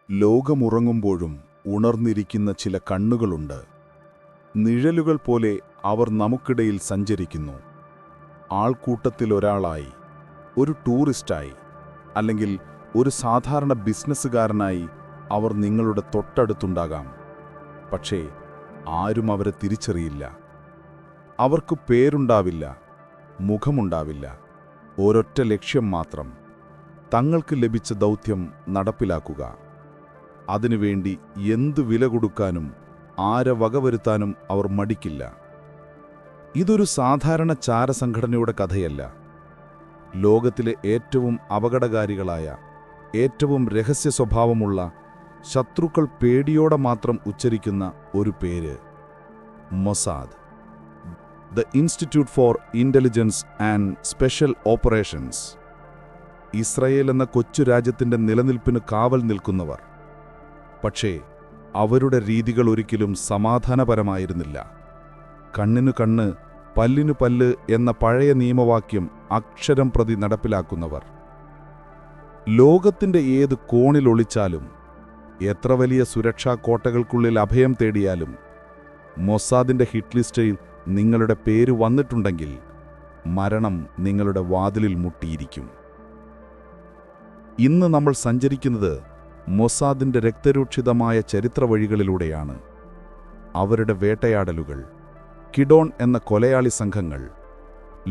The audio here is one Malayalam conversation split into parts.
ലോകമുറങ്ങുമ്പോഴും ഉണർന്നിരിക്കുന്ന ചില കണ്ണുകളുണ്ട്. നിഴലുകൾ പോലെ അവർ നമുക്കിടയിൽ സഞ്ചരിക്കുന്നു. ആൾക്കൂട്ടത്തിലൊരാളായി, ഒരു ടൂറിസ്റ്റായി, അല്ലെങ്കിൽ ഒരു സാധാരണ ബിസിനസ്സുകാരനായി അവർ നിങ്ങളുടെ തൊട്ടടുത്തുണ്ടാകാം. പക്ഷേ ആരും അവരെ തിരിച്ചറിയില്ല. അവർക്ക് പേരുണ്ടാവില്ല, മുഖമുണ്ടാവില്ല. ഒരൊറ്റ ലക്ഷ്യം മാത്രം: തങ്ങൾക്ക് ലഭിച്ച ദൗത്യം നടപ്പിലാക്കുക. അതിനുവേണ്ടി എന്തു വില കൊടുക്കാനും ആരെ വകവരുത്താനും അവർ മടിക്കില്ല. ഇതൊരു സാധാരണ ചാരസംഘടനയുടെ കഥയല്ല. ലോകത്തിലെ ഏറ്റവും അപകടകാരികളായ, ഏറ്റവും രഹസ്യ സ്വഭാവമുള്ള, ശത്രുക്കൾ പേടിയോടെ മാത്രം ഉച്ചരിക്കുന്ന ഒരു പേര്: Mossad. The institute four intelligence and special operations. Israel എന്ന കൊച്ചു രാജ്യത്തിൻ്റെ നിലനിൽപ്പിന് കാവൽ നിൽക്കുന്നവർ. പക്ഷേ അവരുടെ രീതികൾ ഒരിക്കലും സമാധാനപരമായിരുന്നില്ല. കണ്ണിനു കണ്ണ്, പല്ലിനു പല്ല് എന്ന പഴയ നിയമവാക്യം അക്ഷരം പ്രതി നടപ്പിലാക്കുന്നവർ. ലോകത്തിൻ്റെ ഏത് കോണിൽ ഒളിച്ചാലും, എത്ര വലിയ സുരക്ഷാ കോട്ടകൾക്കുള്ളിൽ അഭയം തേടിയാലും, മൊസാദിൻ്റെ ഹിറ്റ് ലിസ്റ്റിൽ നിങ്ങളുടെ പേര് വന്നിട്ടുണ്ടെങ്കിൽ മരണം നിങ്ങളുടെ വാതിലിൽ മുട്ടിയിരിക്കും. ഇന്ന് നമ്മൾ സഞ്ചരിക്കുന്നത് മൊസാദിൻ്റെ രക്തരൂക്ഷിതമായ ചരിത്രവഴികളിലൂടെയാണ്. അവരുടെ വേട്ടയാടലുകൾ, കിഡോൺ എന്ന കൊലയാളി സംഘങ്ങൾ,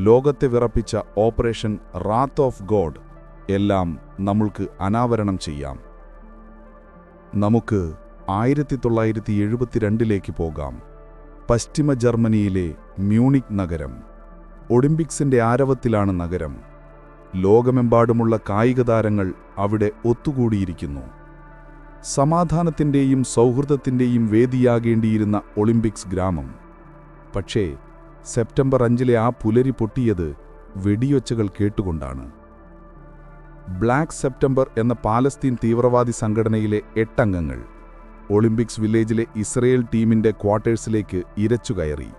ലോകത്തെ വിറപ്പിച്ച ഓപ്പറേഷൻ റാത്ത് ഓഫ് ഗോഡ് എല്ലാം നമ്മൾക്ക് അനാവരണം ചെയ്യാം. നമുക്ക് 1972 പോകാം. പശ്ചിമ ജർമ്മനിയിലെ മ്യൂണിക് നഗരം. ഒളിമ്പിക്സിൻ്റെ ആരവത്തിലാണ് നഗരം. ലോകമെമ്പാടുമുള്ള കായിക താരങ്ങൾ അവിടെ ഒത്തുകൂടിയിരിക്കുന്നു. സമാധാനത്തിൻ്റെയും സൗഹൃദത്തിൻ്റെയും വേദിയാകേണ്ടിയിരുന്ന ഒളിമ്പിക്സ് ഗ്രാമം. പക്ഷേ സെപ്റ്റംബർ 5 ആ പുലരി പൊട്ടിയത് വെടിയൊച്ചകൾ കേട്ടുകൊണ്ടാണ്. ബ്ലാക്ക് സെപ്റ്റംബർ എന്ന പാലസ്തീൻ തീവ്രവാദി സംഘടനയിലെ 8 അംഗങ്ങൾ ഒളിമ്പിക്സ് വില്ലേജിലെ ഇസ്രയേൽ ടീമിൻ്റെ ക്വാർട്ടേഴ്സിലേക്ക് ഇരച്ചുകയറി.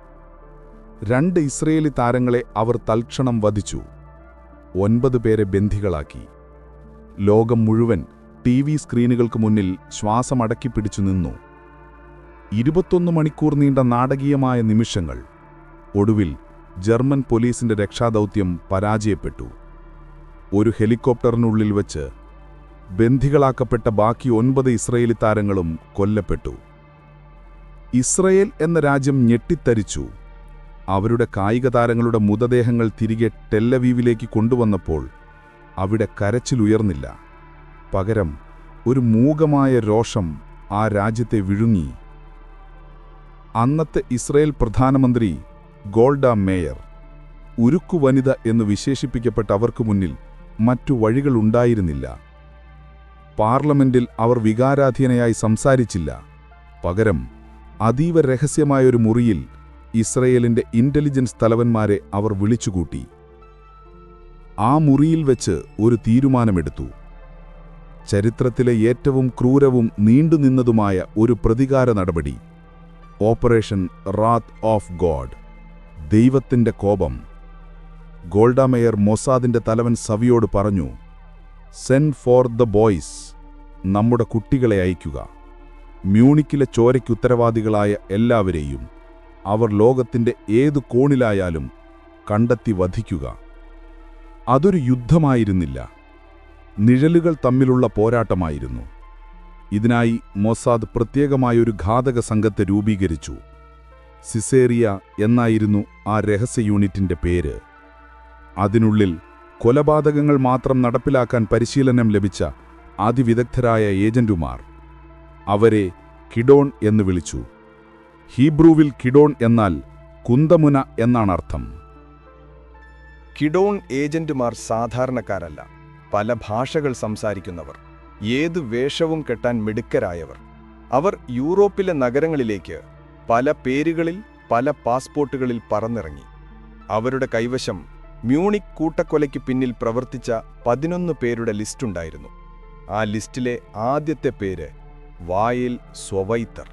2 ഇസ്രയേലി താരങ്ങളെ അവർ തൽക്ഷണം വധിച്ചു. 9 പേരെ ബന്ദികളാക്കി. ലോകം മുഴുവൻ TV സ്ക്രീനുകൾക്ക് മുന്നിൽ ശ്വാസമടക്കിപ്പിടിച്ചു നിന്നു. 21 മണിക്കൂർ നീണ്ട നാടകീയമായ നിമിഷങ്ങൾ. ഒടുവിൽ ജർമ്മൻ പോലീസിന്റെ രക്ഷാദൗത്യം പരാജയപ്പെട്ടു. ഒരു ഹെലികോപ്റ്ററിനുള്ളിൽ വച്ച് ബന്ദികളാക്കപ്പെട്ട ബാക്കി 9 ഇസ്രയേലി താരങ്ങളും കൊല്ലപ്പെട്ടു. ഇസ്രയേൽ എന്ന രാജ്യം ഞെട്ടിത്തരിച്ചു. അവരുടെ കായിക താരങ്ങളുടെ മൃതദേഹങ്ങൾ തിരികെ ടെല്ലവീവിലേക്ക് കൊണ്ടുവന്നപ്പോൾ അവിടെ കരച്ചിലുയർന്നില്ല. പകരം ഒരു മൂകമായ രോഷം ആ രാജ്യത്തെ വിഴുങ്ങി. അന്നത്തെ ഇസ്രയേൽ പ്രധാനമന്ത്രി ഗോൾഡ മേയർ, ഉരുക്കു വനിത എന്ന് വിശേഷിപ്പിക്കപ്പെട്ട അവർക്ക് മുന്നിൽ മറ്റു വഴികളുണ്ടായിരുന്നില്ല. പാർലമെന്റിൽ അവർ വികാരാധീനയായി സംസാരിച്ചില്ല. പകരം അതീവ രഹസ്യമായൊരു മുറിയിൽ ഇസ്രയേലിന്റെ ഇന്റലിജൻസ് തലവന്മാരെ അവർ വിളിച്ചുകൂട്ടി. ആ മുറിയിൽ വെച്ച് ഒരു തീരുമാനമെടുത്തു. ചരിത്രത്തിലെ ഏറ്റവും ക്രൂരവും നീണ്ടുനിന്നതുമായ ഒരു പ്രതികാര നടപടി: ഓപ്പറേഷൻ റാത്ത് ഓഫ് ഗോഡ്, ദൈവത്തിൻ്റെ കോപം. ഗോൾഡ മേയർ മൊസാദിൻ്റെ തലവൻ സവിയോട് പറഞ്ഞു: സെൻഡ് ഫോർ ദ ബോയ്സ്, നമ്മുടെ കുട്ടികളെ അയക്കുക. മ്യൂണിക്കിലെ ചോരയ്ക്കുത്തരവാദികളായ എല്ലാവരെയും, അവർ ലോകത്തിൻ്റെ ഏതു കോണിലായാലും, കണ്ടെത്തി വധിക്കുക. അതൊരു യുദ്ധമായിരുന്നില്ല, നിഴലുകൾ തമ്മിലുള്ള പോരാട്ടമായിരുന്നു. ഇതിനായി മൊസാദ് പ്രത്യേകമായൊരു ഘാതക സംഘത്തെ രൂപീകരിച്ചു. സിസേറിയ എന്നായിരുന്നു ആ രഹസ്യ യൂണിറ്റിന്റെ പേര്. അതിനുള്ളിൽ കൊലപാതകങ്ങൾ മാത്രം നടപ്പിലാക്കാൻ പരിശീലനം ലഭിച്ച അതിവിദഗ്ധരായ ഏജന്റുമാർ. അവരെ കിഡോൺ എന്ന് വിളിച്ചു. ഹീബ്രുവിൽ കിഡോൺ എന്നാൽ കുന്തമുന എന്നാണർത്ഥം. കിഡോൺ ഏജന്റുമാർ സാധാരണക്കാരല്ല, പല ഭാഷകൾ സംസാരിക്കുന്നവർ, ഏതു വേഷവും കെട്ടാൻ മിടുക്കരായവർ. അവർ യൂറോപ്പിലെ നഗരങ്ങളിലേക്ക് പല പേരുകളിൽ, പല പാസ്പോർട്ടുകളിൽ പറന്നിറങ്ങി. അവരുടെ കൈവശം മ്യൂണിക് കൂട്ടക്കൊലയ്ക്ക് പിന്നിൽ പ്രവർത്തിച്ച 11 പേരുടെ ലിസ്റ്റുണ്ടായിരുന്നു. ആ ലിസ്റ്റിലെ ആദ്യത്തെ പേര് വായിൽ സ്വവൈത്തർ.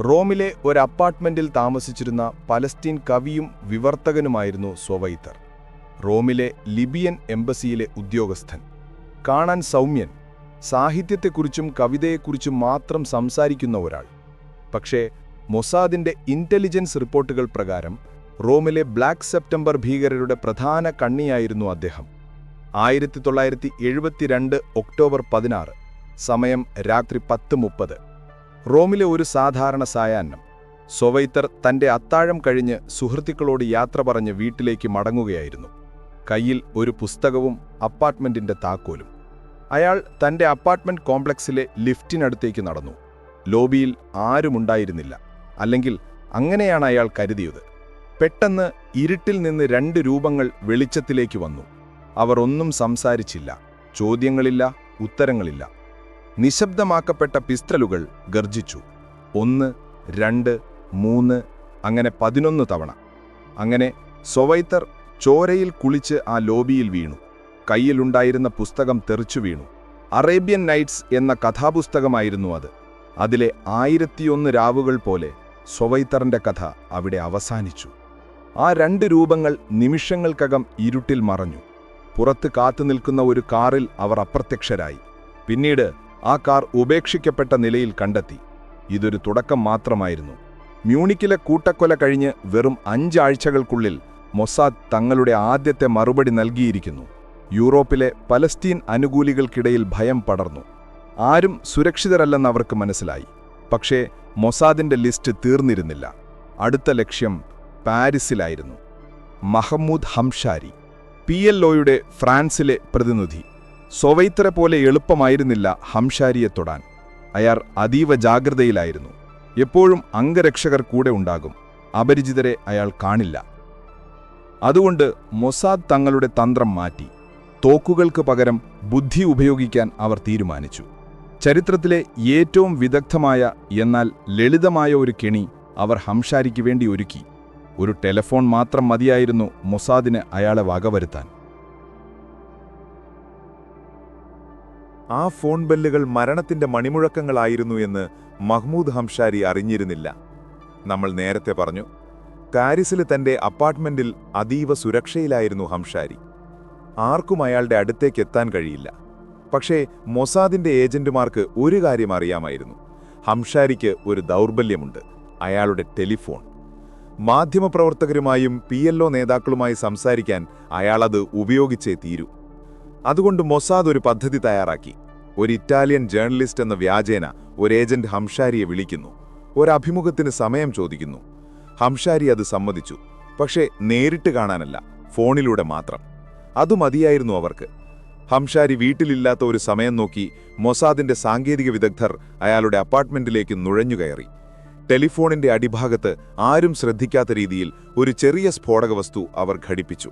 റോമിലെ ഒരു അപ്പാർട്ട്മെന്റിൽ താമസിച്ചിരുന്ന പലസ്തീൻ കവിയും വിവർത്തകനുമായിരുന്നു സ്വവൈത്തർ. റോമിലെ ലിബിയൻ എംബസിയിലെ ഉദ്യോഗസ്ഥൻ. കാണാൻ സൗമ്യൻ, സാഹിത്യത്തെക്കുറിച്ചും കവിതയെക്കുറിച്ചും മാത്രം സംസാരിക്കുന്ന ഒരാൾ. പക്ഷേ മൊസാദിന്റെ ഇന്റലിജൻസ് റിപ്പോർട്ടുകൾ പ്രകാരം റോമിലെ ബ്ലാക്ക് സെപ്റ്റംബർ ഭീകരരുടെ പ്രധാന കണ്ണിയായിരുന്നു അദ്ദേഹം. 1972 ഒക്ടോബർ 16, സമയം രാത്രി 10:30. റോമിലെ ഒരു സാധാരണ സായാഹ്നം. സൊവൈത്തർ തന്റെ അത്താഴം കഴിഞ്ഞ് സുഹൃത്തുക്കളോട് യാത്ര പറഞ്ഞ് വീട്ടിലേക്ക് മടങ്ങുകയായിരുന്നു. കയ്യിൽ ഒരു പുസ്തകവും അപ്പാർട്ട്മെന്റിന്റെ താക്കോലും. അയാൾ തന്റെ അപ്പാർട്ട്മെന്റ് കോംപ്ലക്സിലെ ലിഫ്റ്റിനടുത്തേക്ക് നടന്നു. ലോബിയിൽ ആരുമുണ്ടായിരുന്നില്ല, അല്ലെങ്കിൽ അങ്ങനെയാണ് അയാൾ കരുതിയത്. പെട്ടെന്ന് ഇരുട്ടിൽ നിന്ന് 2 രൂപങ്ങൾ വെളിച്ചത്തിലേക്ക് വന്നു. അവർ ഒന്നും സംസാരിച്ചില്ല. ചോദ്യങ്ങളില്ല, ഉത്തരങ്ങളില്ല. നിശബ്ദമാക്കപ്പെട്ട പിസ്റ്റലുകൾ ഗർജിച്ചു. 1, 2, 3, അങ്ങനെ 11 തവണ. അങ്ങനെ സൊവൈത്തർ ചോരയിൽ കുളിച്ച് ആ ലോബിയിൽ വീണു. കയ്യിലുണ്ടായിരുന്ന പുസ്തകം തെറിച്ചു വീണു. അറേബ്യൻ നൈറ്റ്സ് എന്ന കഥാപുസ്തകമായിരുന്നു അത്. അതിലെ 1001 രാവുകൾ പോലെ സൊവൈത്തറിന്റെ കഥ അവിടെ അവസാനിച്ചു. ആ 2 രൂപങ്ങൾ നിമിഷങ്ങൾക്കകം ഇരുട്ടിൽ മറഞ്ഞു. പുറത്ത് കാത്തുനിൽക്കുന്ന ഒരു കാറിൽ അവർ അപ്രത്യക്ഷരായി. പിന്നീട് ആ കാർ ഉപേക്ഷിക്കപ്പെട്ട നിലയിൽ കണ്ടെത്തി. ഇതൊരു തുടക്കം മാത്രമായിരുന്നു. മ്യൂണിക്കിലെ കൂട്ടക്കൊല കഴിഞ്ഞ് വെറും 5 ആഴ്ചകൾക്കുള്ളിൽ മൊസാദ് തങ്ങളുടെ ആദ്യത്തെ മറുപടി നൽകിയിരിക്കുന്നു. യൂറോപ്പിലെ പലസ്തീൻ അനുകൂലികൾക്കിടയിൽ ഭയം പടർന്നു. ആരും സുരക്ഷിതരല്ലെന്ന് അവർക്ക് മനസ്സിലായി. പക്ഷേ മൊസാദിന്റെ ലിസ്റ്റ് തീർന്നിരുന്നില്ല. അടുത്ത ലക്ഷ്യം പാരീസിലായിരുന്നു. മഹമ്മൂദ് ഹംഷാരി, PLOയുടെ ഫ്രാൻസിലെ പ്രതിനിധി. സൊവൈത്തറെ പോലെ എളുപ്പമായിരുന്നില്ല ഹംഷാരിയെ തൊടാൻ. അയാൾ അതീവ ജാഗ്രതയിലായിരുന്നു. എപ്പോഴും അംഗരക്ഷകർ കൂടെ ഉണ്ടാകും. അപരിചിതരെ അയാൾ കാണില്ല. അതുകൊണ്ട് മൊസാദ് തങ്ങളുടെ തന്ത്രം മാറ്റി. തോക്കുകൾക്ക് പകരം ബുദ്ധി ഉപയോഗിക്കാൻ അവർ തീരുമാനിച്ചു. ചരിത്രത്തിലെ ഏറ്റവും വിദഗ്ധമായ എന്നാൽ ലളിതമായ ഒരു കെണി അവർ ഹംഷാരിക്ക് വേണ്ടി ഒരുക്കി. ഒരു ടെലിഫോൺ മാത്രം മതിയായിരുന്നു മൊസാദിന് അയാളെ വകവരുത്താൻ. ആ ഫോൺ ബെല്ലുകൾ മരണത്തിന്റെ മണിമുഴക്കങ്ങളായിരുന്നു എന്ന് മഹ്മൂദ് ഹംഷാരി അറിഞ്ഞിരുന്നില്ല. നമ്മൾ നേരത്തെ പറഞ്ഞു, പാരീസിലെ തന്റെ അപ്പാർട്ട്മെന്റിൽ അതീവ സുരക്ഷയിലായിരുന്നു ഹംഷാരി. ആർക്കും അയാളുടെ അടുത്തേക്ക് എത്താൻ കഴിയില്ല. പക്ഷേ മൊസാദിന്റെ ഏജന്റുമാർക്ക് ഒരു കാര്യം അറിയാമായിരുന്നു. ഹംഷാരിക്ക് ഒരു ദൗർബല്യമുണ്ട്: അയാളുടെ ടെലിഫോൺ. മാധ്യമപ്രവർത്തകരുമായും PLO നേതാക്കളുമായി സംസാരിക്കാൻ അയാളത് ഉപയോഗിച്ചേ തീരൂ. അതുകൊണ്ട് മൊസാദ് ഒരു പദ്ധതി തയ്യാറാക്കി. ഒരു ഇറ്റാലിയൻ ജേർണലിസ്റ്റ് എന്ന വ്യാജേന ഒരു ഏജന്റ് ഹംഷാരിയെ വിളിക്കുന്നു. ഒരഭിമുഖത്തിന് സമയം ചോദിക്കുന്നു. ഹംഷാരി അത് സമ്മതിച്ചു. പക്ഷേ നേരിട്ട് കാണാനല്ല, ഫോണിലൂടെ മാത്രം. അതു മതിയായിരുന്നു അവർക്ക്. ഹംഷാരി വീട്ടിലില്ലാത്ത ഒരു സമയം നോക്കി മൊസാദിന്റെ സാങ്കേതിക വിദഗ്ധർ അയാളുടെ അപ്പാർട്ട്മെന്റിലേക്ക് നുഴഞ്ഞുകയറി. ടെലിഫോണിന്റെ അടിഭാഗത്ത് ആരും ശ്രദ്ധിക്കാത്ത രീതിയിൽ ഒരു ചെറിയ സ്ഫോടക വസ്തു അവർ ഘടിപ്പിച്ചു.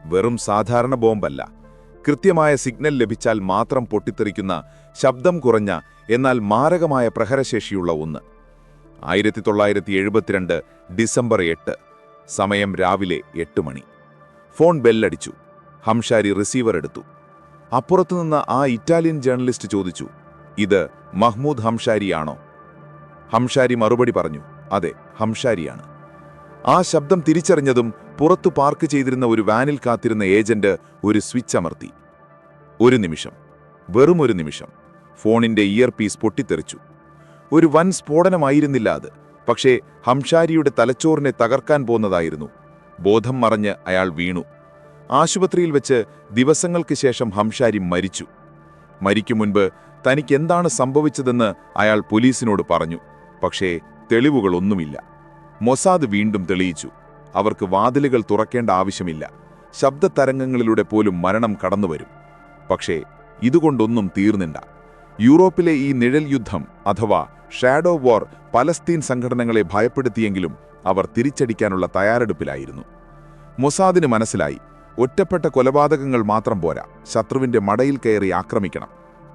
വെറും സാധാരണ ബോംബല്ല, കൃത്യമായ സിഗ്നൽ ലഭിച്ചാൽ മാത്രം പൊട്ടിത്തെറിക്കുന്ന, ശബ്ദം കുറഞ്ഞ എന്നാൽ മാരകമായ പ്രഹരശേഷിയുള്ള ഒന്ന്. 1972 ഡിസംബർ 8, സമയം രാവിലെ 8 മണി. ഫോൺ ബെല്ലടിച്ചു. ഹംഷാരി റിസീവർ എടുത്തു. അപ്പുറത്തുനിന്ന് ആ ഇറ്റാലിയൻ ജേർണലിസ്റ്റ് ചോദിച്ചു, "ഇത് മഹ്മൂദ് ഹംഷാരിയാണോ?" ഹംഷാരി മറുപടി പറഞ്ഞു, "അതെ, ഹംഷാരിയാണ്." ആ ശബ്ദം തിരിച്ചറിഞ്ഞതും പുറത്തു പാർക്ക് ചെയ്തിരുന്ന ഒരു വാനിൽ കാത്തിരുന്ന ഏജന്റ് ഒരു സ്വിച്ച് അമർത്തി. ഒരു നിമിഷം, വെറും ഒരു നിമിഷം, ഫോണിന്റെ ഇയർപീസ് പൊട്ടിത്തെറിച്ചു. ഒരു വൻ സ്ഫോടനമായിരുന്നില്ല അത്, പക്ഷേ ഹംഷാരിയുടെ തലച്ചോറിനെ തകർക്കാൻ പോന്നതായിരുന്നു. ബോധം മറഞ്ഞ് അയാൾ വീണു. ആശുപത്രിയിൽ വെച്ച് ദിവസങ്ങൾക്ക് ശേഷം ഹംഷാരി മരിച്ചു. മരിക്കും മുൻപ് തനിക്കെന്താണ് സംഭവിച്ചതെന്ന് അയാൾ പോലീസിനോട് പറഞ്ഞു. പക്ഷേ തെളിവുകളൊന്നുമില്ല. മൊസാദ് വീണ്ടും തെളിയിച്ചു, അവർക്ക് വാതിലുകൾ തുറക്കേണ്ട ആവശ്യമില്ല. ശബ്ദതരംഗങ്ങളിലൂടെ പോലും മരണം കടന്നുവരും. പക്ഷേ ഇതുകൊണ്ടൊന്നും തീർന്നില്ല. യൂറോപ്പിലെ ഈ നിഴൽ യുദ്ധം അഥവാ ഷാഡോ വാർ പലസ്തീൻ സംഘടനകളെ ഭയപ്പെടുത്തിയെങ്കിലും അവർ തിരിച്ചടിക്കാനുള്ള തയ്യാറെടുപ്പിലായിരുന്നു. മൊസാദിന് മനസ്സിലായി, ഒറ്റപ്പെട്ട കൊലപാതകങ്ങൾ മാത്രം പോരാ, ശത്രുവിന്റെ മടയിൽ കയറി ആക്രമിക്കണം.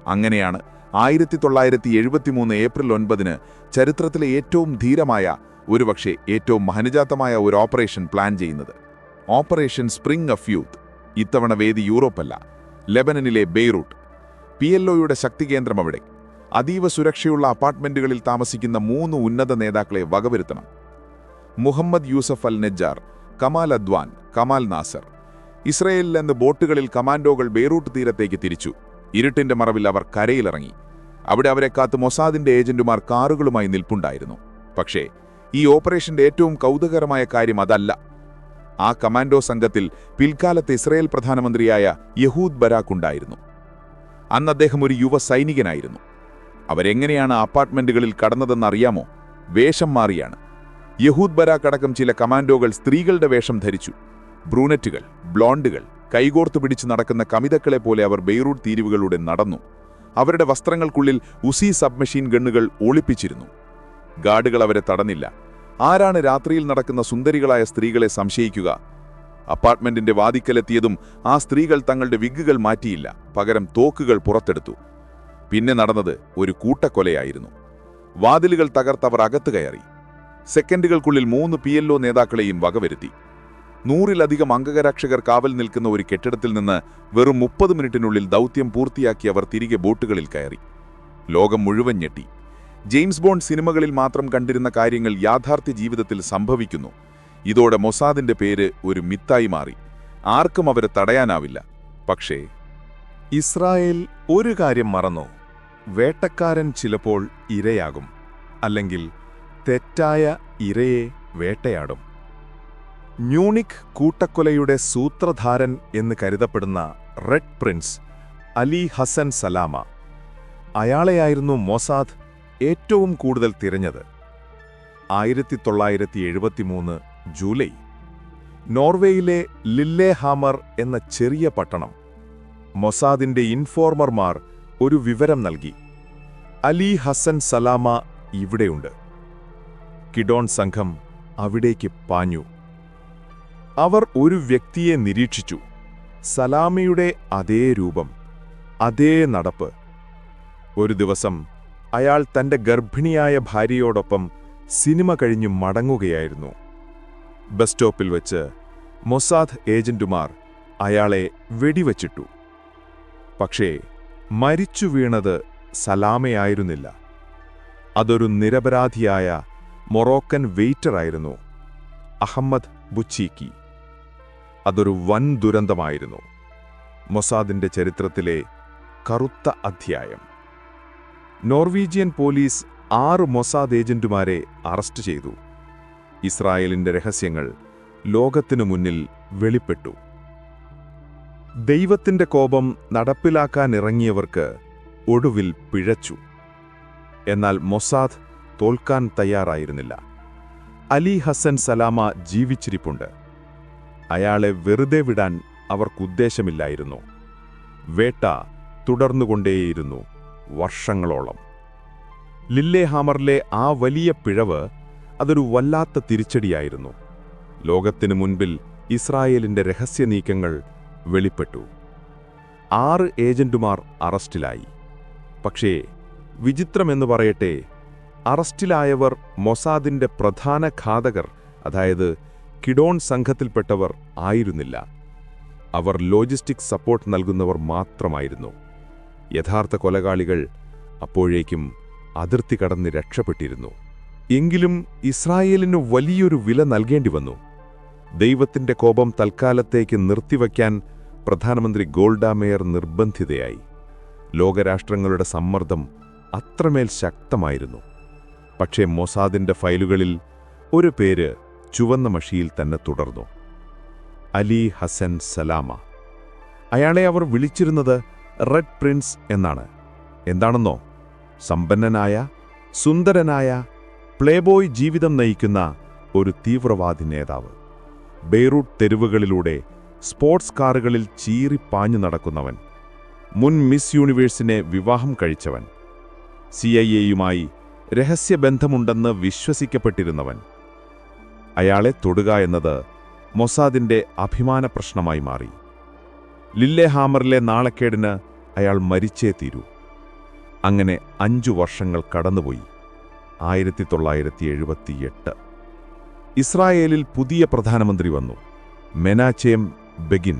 അങ്ങനെയാണ് 1973 ഏപ്രിൽ 9 ചരിത്രത്തിലെ ഏറ്റവും ധീരമായ, ഒരുപക്ഷെ ഏറ്റവും മഹനുജാതമായ ഒരു ഓപ്പറേഷൻ പ്ലാൻ ചെയ്യുന്നത്. Operation spring of youth. ഇത്തവണ വേദി യൂറോപ്പല്ല, ലെബനനിലെ ബെയ്റൂട്ട്. PLOയുടെ ശക്തികേന്ദ്രം അവിടെ. അതീവ സുരക്ഷയുള്ള അപ്പാർട്ട്മെന്റുകളിൽ താമസിക്കുന്ന 3 ഉന്നത നേതാക്കളെ വകവരുത്തണം: മുഹമ്മദ് യൂസഫ് അൽ നെജ്ജാർ, കമാൽ അദ്വാൻ, കമാൽ നാസർ. ഇസ്രയേലിൽ നിന്ന് ബോട്ടുകളിൽ കമാൻഡോകൾ ബെയ്റൂട്ട് തീരത്തേക്ക് തിരിച്ചു. ഇരുട്ടിന്റെ മറവിൽ അവർ കരയിലിറങ്ങി. അവിടെ അവരെ കാത്ത് മൊസാദിന്റെ ഏജന്റുമാർ കാറുകളുമായി നിൽപ്പുണ്ടായിരുന്നു. പക്ഷേ ഈ ഓപ്പറേഷന്റെ ഏറ്റവും കൗതുകകരമായ കാര്യം അതല്ല. ആ കമാൻഡോ സംഘത്തിൽ പിൽക്കാലത്ത് ഇസ്രയേൽ പ്രധാനമന്ത്രിയായ യഹൂദ് ബരാഖ് ഉണ്ടായിരുന്നു. അന്ന് അദ്ദേഹം ഒരു യുവ സൈനികനായിരുന്നു. അവരെങ്ങനെയാണ് അപ്പാർട്ട്മെന്റുകളിൽ കടന്നതെന്നറിയാമോ? വേഷം മാറിയാണ്. യഹൂദ് ബരാഖ് അടക്കം ചില കമാൻഡോകൾ സ്ത്രീകളുടെ വേഷം ധരിച്ചു. ബ്രൂനറ്റുകൾ, ബ്ലോണ്ടുകൾ, കൈകോർത്തു പിടിച്ചു നടക്കുന്ന കമിതക്കളെ പോലെ അവർ ബെയ്റൂട്ട് തീരുവുകളിലൂടെ നടന്നു. അവരുടെ വസ്ത്രങ്ങൾക്കുള്ളിൽ ഉസി സബ്മെഷീൻ ഗണ്ണുകൾ ഒളിപ്പിച്ചിരുന്നു. ഗാർഡുകൾ അവരെ തടഞ്ഞില്ല. ആരാണ് രാത്രിയിൽ നടക്കുന്ന സുന്ദരികളായ സ്ത്രീകളെ സംശയിക്കുക? അപ്പാർട്ട്മെന്റിന്റെ വാതിക്കലെത്തിയതും ആ സ്ത്രീകൾ തങ്ങളുടെ വിഗ്ഗുകൾ മാറ്റിയില്ല, പകരം തോക്കുകൾ പുറത്തെടുത്തു. പിന്നെ നടന്നത് ഒരു കൂട്ടക്കൊലയായിരുന്നു. വാതിലുകൾ തകർത്തവർ അകത്ത് കയറി. സെക്കൻഡുകൾക്കുള്ളിൽ 3 PLO നേതാക്കളെയും വകവരുത്തി. 100-ലധികം അംഗരക്ഷകർ കാവൽ നിൽക്കുന്ന ഒരു കെട്ടിടത്തിൽ നിന്ന് വെറും 30 മിനിറ്റിനുള്ളിൽ ദൗത്യം പൂർത്തിയാക്കി അവർ തിരികെ ബോട്ടുകളിൽ കയറി. ലോകം മുഴുവൻ ഞെട്ടി. ജെയിംസ് ബോണ്ട് സിനിമകളിൽ മാത്രം കണ്ടിരുന്ന കാര്യങ്ങൾ യാഥാർത്ഥ്യ ജീവിതത്തിൽ സംഭവിക്കുന്നു. ഇതോടെ മൊസാദിന്റെ പേര് ഒരു മിത്തായി മാറി. ആർക്കും അവരെ തടയാനാവില്ല. പക്ഷേ ഇസ്രായേൽ ഒരു കാര്യം മറന്നു. വേട്ടക്കാരൻ ചിലപ്പോൾ ഇരയാകും, അല്ലെങ്കിൽ തെറ്റായ ഇരയെ വേട്ടയാടും. മ്യൂണിക് കൂട്ടക്കൊലയുടെ സൂത്രധാരൻ എന്ന് കരുതപ്പെടുന്ന red prince Ali Hassan Salameh, അയാളെയായിരുന്നു മൊസാദ് ഏറ്റവും കൂടുതൽ തിരഞ്ഞത്. 1973 ജൂലൈ, നോർവേയിലെ ലില്ലേഹാമർ എന്ന ചെറിയ പട്ടണം. മൊസാദിന്റെ ഇൻഫോർമർമാർ ഒരു വിവരം നൽകി: അലി ഹസൻ സലാമ ഇവിടെയുണ്ട്. കിഡോൺ സംഘം അവിടേക്ക് പാഞ്ഞു. അവർ ഒരു വ്യക്തിയെ നിരീക്ഷിച്ചു. സലാമയുടെ അതേ രൂപം, അതേ നടപ്പ്. ഒരു ദിവസം അയാൾ തന്റെ ഗർഭിണിയായ ഭാര്യയോടൊപ്പം സിനിമ കഴിഞ്ഞു മടങ്ങുകയായിരുന്നു. ബസ് സ്റ്റോപ്പിൽ വെച്ച് മൊസാദ് ഏജന്റുമാർ അയാളെ വെടിവച്ചിട്ടു. പക്ഷേ മരിച്ചു വീണത് സലാമയായിരുന്നില്ല. അതൊരു നിരപരാധിയായ മൊറോക്കൻ വെയിറ്ററായിരുന്നു, അഹമ്മദ് ബുച്ചീക്കി. അതൊരു വൻ ദുരന്തമായിരുന്നു. മൊസാദിന്റെ ചരിത്രത്തിലെ കറുത്ത അധ്യായം. നോർവീജിയൻ പോലീസ് 6 മൊസാദ് ഏജന്റുമാരെ അറസ്റ്റ് ചെയ്തു. ഇസ്രായേലിന്റെ രഹസ്യങ്ങൾ ലോകത്തിനു മുന്നിൽ വെളിപ്പെട്ടു. ദൈവത്തിന്റെ കോപം നടപ്പിലാക്കാനിറങ്ങിയവർക്ക് ഒടുവിൽ പിഴച്ചു. എന്നാൽ മൊസാദ് തോൽക്കാൻ തയ്യാറായിരുന്നില്ല. അലി ഹസൻ സലാമ ജീവിച്ചിരിപ്പുണ്ട്. അയാളെ വെറുതെ വിടാൻ അവർക്കുദ്ദേശമില്ലായിരുന്നു. വേട്ട തുടർന്നുകൊണ്ടേയിരുന്നു വർഷങ്ങളോളം. ലില്ലേഹാമറിലെ ആ വലിയ പിഴവ് അതൊരു വല്ലാത്ത തിരിച്ചടിയായിരുന്നു. ലോകത്തിനു മുൻപിൽ ഇസ്രായേലിന്റെ രഹസ്യനീക്കങ്ങൾ വെളിപ്പെട്ടു. 6 ഏജന്റുമാർ അറസ്റ്റിലായി. പക്ഷേ വിചിത്രമെന്ന് പറയട്ടെ, അറസ്റ്റിലായവർ മൊസാദിന്റെ പ്രധാന ഘാതകർ, അതായത് കിഡോൺ സംഘത്തിൽപ്പെട്ടവർ ആയിരുന്നില്ല. അവർ ലോജിസ്റ്റിക് സപ്പോർട്ട് നൽകുന്നവർ മാത്രമായിരുന്നു. യഥാർത്ഥ കൊലകാളികൾ അപ്പോഴേക്കും അതിർത്തി കടന്ന് രക്ഷപ്പെട്ടിരുന്നു. എങ്കിലും ഇസ്രായേലിനു വലിയൊരു വില നൽകേണ്ടി വന്നു. ദൈവത്തിന്റെ കോപം തൽക്കാലത്തേക്ക് നിർത്തിവയ്ക്കാൻ പ്രധാനമന്ത്രി ഗോൾഡ മേയർ നിർബന്ധിതയായി. ലോകരാഷ്ട്രങ്ങളുടെ സമ്മർദ്ദം അത്രമേൽ ശക്തമായിരുന്നു. പക്ഷേ മൊസാദിന്റെ ഫയലുകളിൽ ഒരു പേര് ചുവന്ന മഷിയിൽ തന്നെ തുടർന്നു: അലി ഹസൻ സലാമ. അയാളെ അവർ വിളിച്ചിരുന്നത് റെഡ് പ്രിൻസ് എന്നാണ്. എന്താണെന്നോ? സമ്പന്നനായ, സുന്ദരനായ, പ്ലേബോയ് ജീവിതം നയിക്കുന്ന ഒരു തീവ്രവാദി നേതാവ്. ബെയ്റൂട്ട് തെരുവുകളിലൂടെ സ്പോർട്സ് കാറുകളിൽ ചീറിപ്പാഞ്ഞു നടക്കുന്നവൻ. മുൻ മിസ് യൂണിവേഴ്സിനെ വിവാഹം കഴിച്ചവൻ. CIA-യുമായി രഹസ്യബന്ധമുണ്ടെന്ന് വിശ്വസിക്കപ്പെട്ടിരുന്നവൻ. അയാളെ തൊടുക എന്നത് മൊസാദിന്റെ അഭിമാന പ്രശ്നമായി മാറി. ലില്ലേഹാമറിലെ നാളക്കേടിന് അയാൾ മരിച്ചേ തീരൂ. അങ്ങനെ 5 വർഷങ്ങൾ കടന്നുപോയി. 1978 ഇസ്രായേലിൽ പുതിയ പ്രധാനമന്ത്രി വന്നു, മെനാച്ചേം ബെഗിൻ.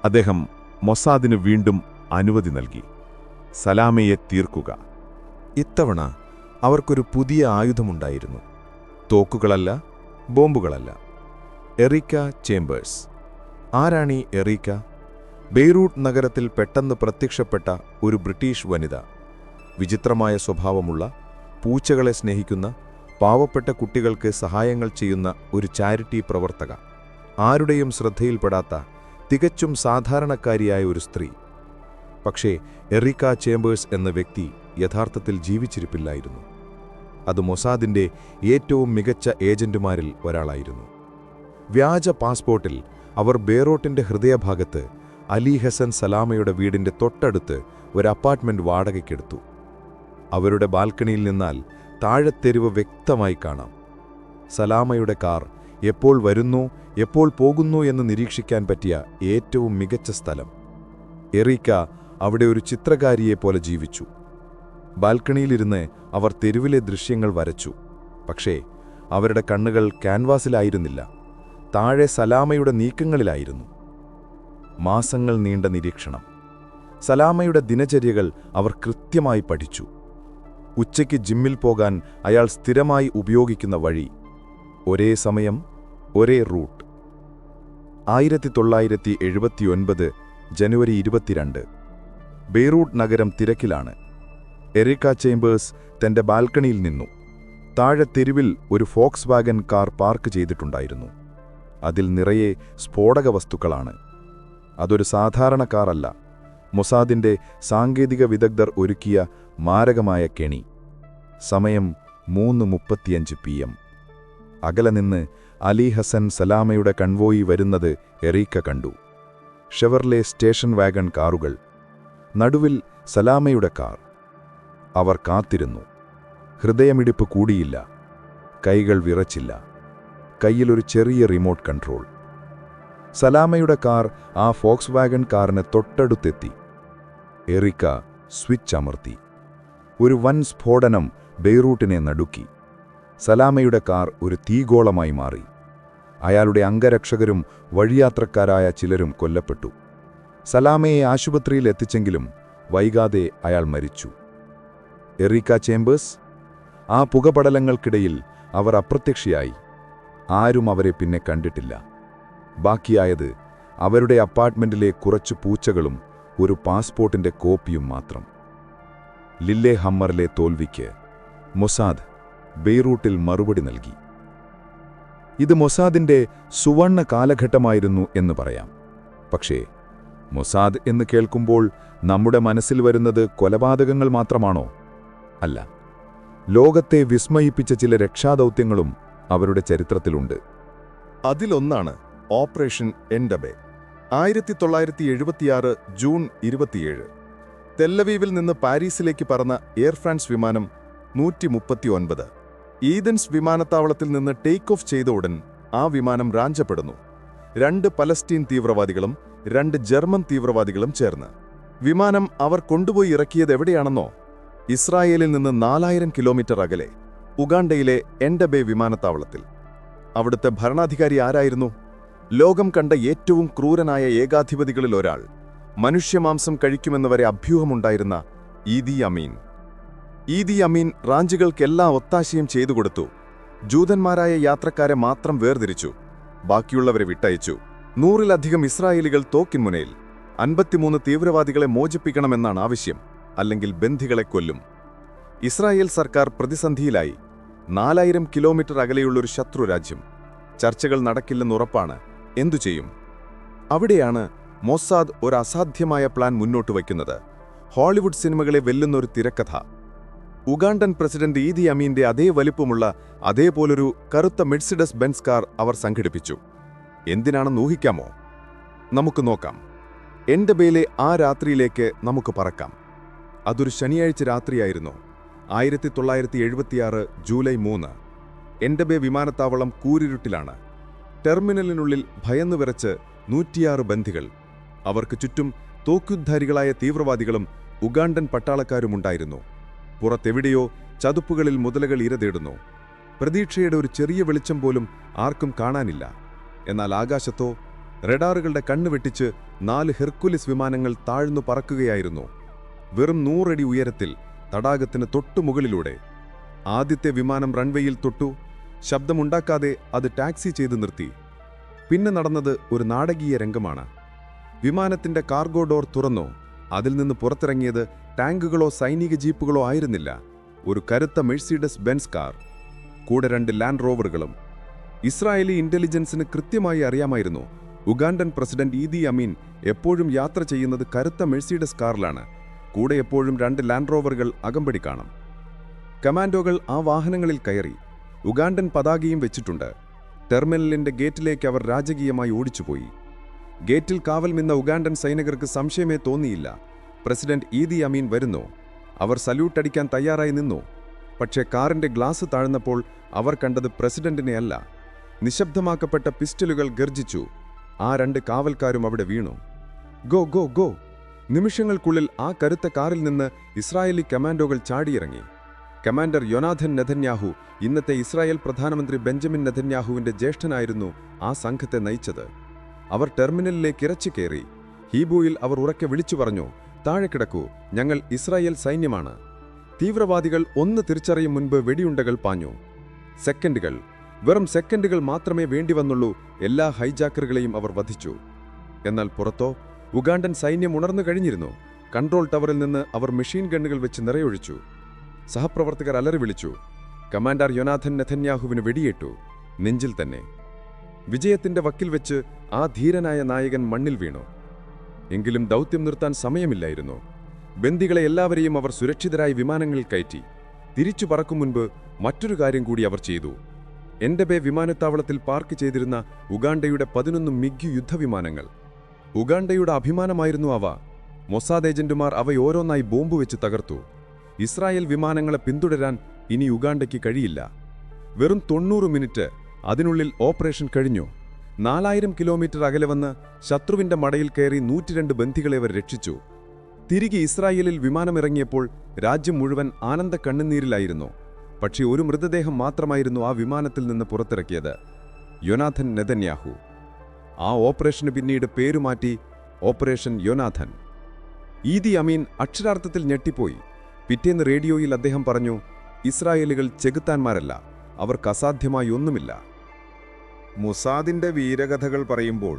അദ്ദേഹം മൊസാദിന് വീണ്ടും അനുമതി നൽകി: സലാമയെ തീർക്കുക. ഇത്തവണ അവർക്കൊരു പുതിയ ആയുധമുണ്ടായിരുന്നു. തോക്കുകളല്ല, ബോംബുകളല്ല. Erika Chambers. ആരാണീ എറിക്ക? ബെയ്റൂട്ട് നഗരത്തിൽ പെട്ടെന്ന് പ്രത്യക്ഷപ്പെട്ട ഒരു ബ്രിട്ടീഷ് വനിത. വിചിത്രമായ സ്വഭാവമുള്ള, പൂച്ചകളെ സ്നേഹിക്കുന്ന, പാവപ്പെട്ട കുട്ടികൾക്ക് സഹായങ്ങൾ ചെയ്യുന്ന ഒരു ചാരിറ്റി പ്രവർത്തക. ആരുടെയും ശ്രദ്ധയിൽപ്പെടാത്ത തികച്ചും സാധാരണക്കാരിയായ ഒരു സ്ത്രീ. പക്ഷേ എറിക്ക ചേമ്പേഴ്സ് എന്ന വ്യക്തി യഥാർത്ഥത്തിൽ ജീവിച്ചിരിപ്പില്ലായിരുന്നു. അത് മൊസാദിന്റെ ഏറ്റവും മികച്ച ഏജന്റുമാരിൽ ഒരാളായിരുന്നു. വ്യാജ പാസ്പോർട്ടിൽ അവർ ബെയ്റൂട്ടിന്റെ ഹൃദയഭാഗത്ത് അലി ഹസൻ സലാമയുടെ വീടിന്റെ തൊട്ടടുത്ത് ഒരു അപ്പാർട്ട്മെന്റ് വാടകയ്ക്കെടുത്തു. അവരുടെ ബാൽക്കണിയിൽ നിന്നാൽ താഴെത്തെരുവ് വ്യക്തമായി കാണാം. സലാമയുടെ കാർ എപ്പോൾ വരുന്നു, എപ്പോൾ പോകുന്നു എന്ന് നിരീക്ഷിക്കാൻ പറ്റിയ ഏറ്റവും മികച്ച സ്ഥലം. എറിക്ക അവിടെ ഒരു ചിത്രകാരിയെപ്പോലെ ജീവിച്ചു. ബാൽക്കണിയിലിരുന്ന് അവർ തെരുവിലെ ദൃശ്യങ്ങൾ വരച്ചു. പക്ഷേ അവരുടെ കണ്ണുകൾ ക്യാൻവാസിലായിരുന്നില്ല, താഴെ സലാമയുടെ നീക്കങ്ങളിലായിരുന്നു. മാസങ്ങൾ നീണ്ട നിരീക്ഷണം. സലാമയുടെ ദിനചര്യകൾ അവർ കൃത്യമായി പഠിച്ചു. ഉച്ചയ്ക്ക് ജിമ്മിൽ പോകാൻ അയാൾ സ്ഥിരമായി ഉപയോഗിക്കുന്ന വഴി, ഒരേ സമയം, ഒരേ റൂട്ട്. 1979 ജനുവരി 22. ബെയ്റൂട്ട് നഗരം തിരക്കിലാണ്. എറിക്ക ചേമ്പേഴ്സ് തന്റെ ബാൽക്കണിയിൽ നിന്നു. താഴെ തെരുവിൽ ഒരു ഫോക്സ് വാഗൻ കാർ പാർക്ക് ചെയ്തിട്ടുണ്ടായിരുന്നു. അതിൽ നിറയെ സ്ഫോടക വസ്തുക്കളാണ്. അതൊരു സാധാരണ കാറല്ല, മൊസാദിന്റെ സാങ്കേതിക വിദഗ്ധർ ഒരുക്കിയ മാരകമായ കെണി. സമയം 3:35 PM. അകലെ നിന്ന് അലി ഹസൻ സലാമയുടെ കൺവോയി വരുന്നത് എറിക്ക കണ്ടു. ഷെവർലെ സ്റ്റേഷൻ വാഗൺ കാറുകൾ, നടുവിൽ സലാമയുടെ കാർ. അവർ കാത്തിരുന്നു. ഹൃദയമിടിപ്പ് കൂടിയില്ല, കൈകൾ വിറച്ചില്ല. കയ്യിലൊരു ചെറിയ റിമോട്ട് കൺട്രോൾ. സലാമയുടെ കാർ ആ ഫോക്സ് വാഗൺ കാറിന് തൊട്ടടുത്തെത്തി. എറിക്ക സ്വിച്ച് അമർത്തി. ഒരു വൻ സ്ഫോടനം ബെയ്റൂട്ടിനെ നടുക്കി. സലാമയുടെ കാർ ഒരു തീഗോളമായി മാറി. അയാളുടെ അംഗരക്ഷകരും വഴിയാത്രക്കാരായ ചിലരും കൊല്ലപ്പെട്ടു. സലാമയെ ആശുപത്രിയിൽ എത്തിച്ചെങ്കിലും വൈകാതെ അയാൾ മരിച്ചു. Erica chambers? ആ പുകപടലങ്ങൾക്കിടയിൽ അവർ അപ്രത്യക്ഷയായി. ആരും അവരെ പിന്നെ കണ്ടിട്ടില്ല. ബാക്കിയായത് അവരുടെ അപ്പാർട്ട്മെന്റിലെ കുറച്ചു പൂച്ചകളും ഒരു പാസ്പോർട്ടിന്റെ കോപ്പിയും മാത്രം. ലില്ലെ ഹമ്മറിലെ തോൽവിക്ക് മൊസാദ് ബെയ്റൂട്ടിൽ മറുപടി നൽകി. ഇത് മൊസാദിന്റെ സുവർണ്ണ കാലഘട്ടമായിരുന്നു എന്ന് പറയാം. പക്ഷേ മൊസാദ് എന്ന് കേൾക്കുമ്പോൾ നമ്മുടെ മനസ്സിൽ വരുന്നത് കൊലപാതകങ്ങൾ മാത്രമാണോ? അല്ല. ലോകത്തെ വിസ്മയിപ്പിച്ച ചില രക്ഷാദൗത്യങ്ങളും അവരുടെ ചരിത്രത്തിലുണ്ട്. അതിലൊന്നാണ് ഓപ്പറേഷൻ എൻഡബെ. 1976 ജൂൺ 27. തെല്ലവീവിൽ നിന്ന് പാരീസിലേക്ക് പറന്ന എയർ ഫ്രാൻസ് വിമാനം 139. ഈദൻസ് വിമാനത്താവളത്തിൽ നിന്ന് ടേക്ക് ഓഫ് ചെയ്ത ഉടൻ ആ വിമാനം റാഞ്ചപ്പെടുന്നു. 2 പലസ്തീൻ തീവ്രവാദികളും 2 ജർമ്മൻ തീവ്രവാദികളും ചേർന്ന്. വിമാനം അവർ കൊണ്ടുപോയി ഇറക്കിയത് എവിടെയാണെന്നോ? ഇസ്രായേലിൽ നിന്ന് 4000 കിലോമീറ്റർ അകലെ ഉഗാണ്ടയിലെ എൻഡബെ വിമാനത്താവളത്തിൽ. അവിടുത്തെ ഭരണാധികാരി ആരായിരുന്നു? ലോകം കണ്ട ഏറ്റവും ക്രൂരനായ ഏകാധിപതികളിൽ ഒരാൾ. മനുഷ്യമാംസം കഴിക്കുമെന്നുവരെ അഭ്യൂഹമുണ്ടായിരുന്ന ഈദി അമീൻ. ഈദി അമീൻ റാഞ്ചുകൾക്കെല്ലാ ഒത്താശയും ചെയ്തുകൊടുത്തു. ജൂതന്മാരായ യാത്രക്കാരെ മാത്രം വേർതിരിച്ചു, ബാക്കിയുള്ളവരെ വിട്ടയച്ചു. 100-ലധികം ഇസ്രായേലികൾ തോക്കിൻമുനയിൽ. 53 തീവ്രവാദികളെ മോചിപ്പിക്കണമെന്നാണ് ആവശ്യം, അല്ലെങ്കിൽ ബന്ധികളെ കൊല്ലും. ഇസ്രായേൽ സർക്കാർ പ്രതിസന്ധിയിലായി. 4000 കിലോമീറ്റർ അകലെയുള്ളൊരു ശത്രുരാജ്യം. ചർച്ചകൾ നടക്കില്ലെന്നുറപ്പാണ്. എന്തു ചെയ്യും? അവിടെയാണ് മൊസാദ് ഒരു അസാധ്യമായ പ്ലാൻ മുന്നോട്ട് വയ്ക്കുന്നത്. ഹോളിവുഡ് സിനിമകളെ വെല്ലുന്നൊരു തിരക്കഥ. ഉഗാണ്ടൻ പ്രസിഡന്റ് ഈദി അമീന്റെ അതേ വലിപ്പമുള്ള അതേപോലൊരു കറുത്ത മെഴ്സിഡസ് ബെൻസ് കാർ അവർ സംഘടിപ്പിച്ചു. എന്തിനാണെന്ന് ഊഹിക്കാമോ? നമുക്ക് നോക്കാം. എൻഡബെയിലെ ആ രാത്രിയിലേക്ക് നമുക്ക് പറക്കാം. അതൊരു ശനിയാഴ്ച രാത്രിയായിരുന്നു. 1976 ജൂലൈ 3. എൻഡബെ വിമാനത്താവളം കൂരിരുട്ടിലാണ്. ടെർമിനലിനുള്ളിൽ ഭയന്നു വിറച്ച് 106 ബന്ധികൾ. അവർക്ക് ചുറ്റും തോക്കുധാരികളായ തീവ്രവാദികളും ഉഗാണ്ടൻ പട്ടാളക്കാരുമുണ്ടായിരുന്നു. പുറത്തെവിടെയോ ചതുപ്പുകളിൽ മുതലകൾ ഇരതേടുന്നു. പ്രതീക്ഷയുടെ ഒരു ചെറിയ വെളിച്ചം പോലും ആർക്കും കാണാനില്ല. എന്നാൽ ആകാശത്തോ റഡാറുകളുടെ കണ്ണ് വെട്ടിച്ച് 4 ഹെർക്കുലിസ് വിമാനങ്ങൾ താഴ്ന്നു പറക്കുകയായിരുന്നു. വെറും 100 അടി ഉയരത്തിൽ, തടാകത്തിന് തൊട്ടുമുകളിലൂടെ. ആദ്യത്തെ വിമാനം റൺവേയിൽ തൊട്ടു. ശബ്ദമുണ്ടാക്കാതെ അത് ടാക്സി ചെയ്ത് നിർത്തി. പിന്നെ നടന്നത് ഒരു നാടകീയ രംഗമാണ്. വിമാനത്തിന്റെ കാർഗോ ഡോർ തുറന്നു. അതിൽ നിന്ന് പുറത്തിറങ്ങിയത് ടാങ്കുകളോ സൈനിക ജീപ്പുകളോ ആയിരുന്നില്ല. ഒരു കരുത്ത മെഴ്സിഡസ് ബെൻസ് കാർ, കൂടെ 2 ലാൻഡ് റോവറുകളും. ഇസ്രായേലി ഇന്റലിജൻസിന് കൃത്യമായി അറിയാമായിരുന്നു, ഉഗാണ്ടൻ പ്രസിഡന്റ് ഈദി അമീൻ എപ്പോഴും യാത്ര ചെയ്യുന്നത് കരുത്ത മെഴ്സിഡസ് കാറിലാണ്. കൂടെ എപ്പോഴും 2 ലാൻഡ് റോവറുകൾ അകമ്പടി കാണും. കമാൻഡോകൾ ആ വാഹനങ്ങളിൽ കയറി. ഉഗാണ്ടൻ പതാകയും വെച്ചിട്ടുണ്ട്. ടെർമിനലിന്റെ ഗേറ്റിലേക്ക് അവർ രാജകീയമായി ഓടിച്ചുപോയി. ഗേറ്റിൽ കാവൽ നിന്ന ഉഗാണ്ടൻ സൈനികർക്ക് സംശയമേ തോന്നിയില്ല. പ്രസിഡന്റ് ഈദി അമീൻ വരുന്നു. അവർ സല്യൂട്ട് അടിക്കാൻ തയ്യാറായി നിന്നു. പക്ഷേ കാറിന്റെ ഗ്ലാസ് താഴ്ന്നപ്പോൾ അവർ കണ്ടത് പ്രസിഡന്റിനെ അല്ല. നിശബ്ദമാക്കപ്പെട്ട പിസ്റ്റലുകൾ ഗർജിച്ചു. ആ 2 കാവൽക്കാരും അവിടെ വീണു. Go go go! നിമിഷങ്ങൾക്കുള്ളിൽ ആ കരുത്ത കാറിൽ നിന്ന് ഇസ്രായേലി കമാൻഡോകൾ ചാടിയിറങ്ങി. കമാൻഡർ യോനാഥൻ നെതന്യാഹു, ഇന്നത്തെ ഇസ്രായേൽ പ്രധാനമന്ത്രി ബെഞ്ചമിൻ നെതന്യാഹുവിന്റെ ജ്യേഷ്ഠനായിരുന്നു, ആ സംഘത്തെ നയിച്ചത്. അവർ ടെർമിനലിലേക്ക് ഇരച്ചു കയറി. ഹീബ്രുവിൽ അവർ ഉറക്കെ വിളിച്ചു പറഞ്ഞു, താഴെ കിടക്കൂ, ഞങ്ങൾ ഇസ്രായേൽ സൈന്യമാണ്. തീവ്രവാദികൾ ഒന്ന് തിരിച്ചറിയും മുൻപ് വെടിയുണ്ടകൾ പാഞ്ഞു. സെക്കൻഡുകൾ, വെറും സെക്കൻഡുകൾ മാത്രമേ വേണ്ടിവന്നുള്ളൂ. എല്ലാ ഹൈജാക്കറുകളെയും അവർ വധിച്ചു. എന്നാൽ പുറത്തോ ഉഗാണ്ടൻ സൈന്യം ഉണർന്നു കഴിഞ്ഞിരുന്നു. കൺട്രോൾ ടവറിൽ നിന്ന് അവർ മെഷീൻ ഗണ്ണുകൾ വെച്ച് നിറയൊഴിച്ചു. സഹപ്രവർത്തകർ അലറി വിളിച്ചു. കമാൻഡർ യോനാഥൻ നെതന്യാഹുവിന് വെടിയേറ്റു, നെഞ്ചിൽ തന്നെ. വിജയത്തിന്റെ വക്കിൽ വെച്ച് ആ ധീരനായ നായകൻ മണ്ണിൽ വീണു. എങ്കിലും ദൗത്യം നിർത്താൻ സമയമില്ലായിരുന്നു. ബന്ദികളെ എല്ലാവരെയും അവർ സുരക്ഷിതരായി വിമാനങ്ങളിൽ കയറ്റി. തിരിച്ചു പറക്കും മുൻപ് മറ്റൊരു കാര്യം കൂടി അവർ ചെയ്തു. എൻഡബെ വിമാനത്താവളത്തിൽ പാർക്ക് ചെയ്തിരുന്ന ഉഗാണ്ടയുടെ 11 മിഗ് യുദ്ധവിമാനങ്ങൾ. ഉഗാണ്ടയുടെ അഭിമാനമായിരുന്നു അവ. മൊസാദ് ഏജന്റുമാർ അവയോരോന്നായി ബോംബ് വെച്ച് തകർത്തു. ഇസ്രായേൽ വിമാനങ്ങളെ പിന്തുടരാൻ ഇനി ഉഗാണ്ടയ്ക്ക് കഴിയില്ല. വെറും 90 മിനിറ്റ് അതിനുള്ളിൽ ഓപ്പറേഷൻ കഴിഞ്ഞു. 4000 കിലോമീറ്റർ അകലെ വന്ന് ശത്രുവിന്റെ മടയിൽ കയറി 102 ബന്ദികളെ അവർ രക്ഷിച്ചു. തിരികെ ഇസ്രായേലിൽ വിമാനമിറങ്ങിയപ്പോൾ രാജ്യം മുഴുവൻ ആനന്ദ കണ്ണുനീരിലായിരുന്നു. പക്ഷേ ഒരു മൃതദേഹം മാത്രമായിരുന്നു ആ വിമാനത്തിൽ നിന്ന് പുറത്തിറക്കിയത്, യോനാഥൻ നെതന്യാഹു. ആ ഓപ്പറേഷന് പിന്നീട് പേരുമാറ്റി ഓപ്പറേഷൻ യോനാഥൻ. ഈദി അമീൻ അക്ഷരാർത്ഥത്തിൽ ഞെട്ടിപ്പോയി. പിറ്റേന്ന് റേഡിയോയിൽ അദ്ദേഹം പറഞ്ഞു, ഇസ്രായേലുകൾ ചെകുത്താന്മാരല്ല, അവർക്ക് അസാധ്യമായി ഒന്നുമില്ല. മൊസാദിന്റെ വീരകഥകൾ പറയുമ്പോൾ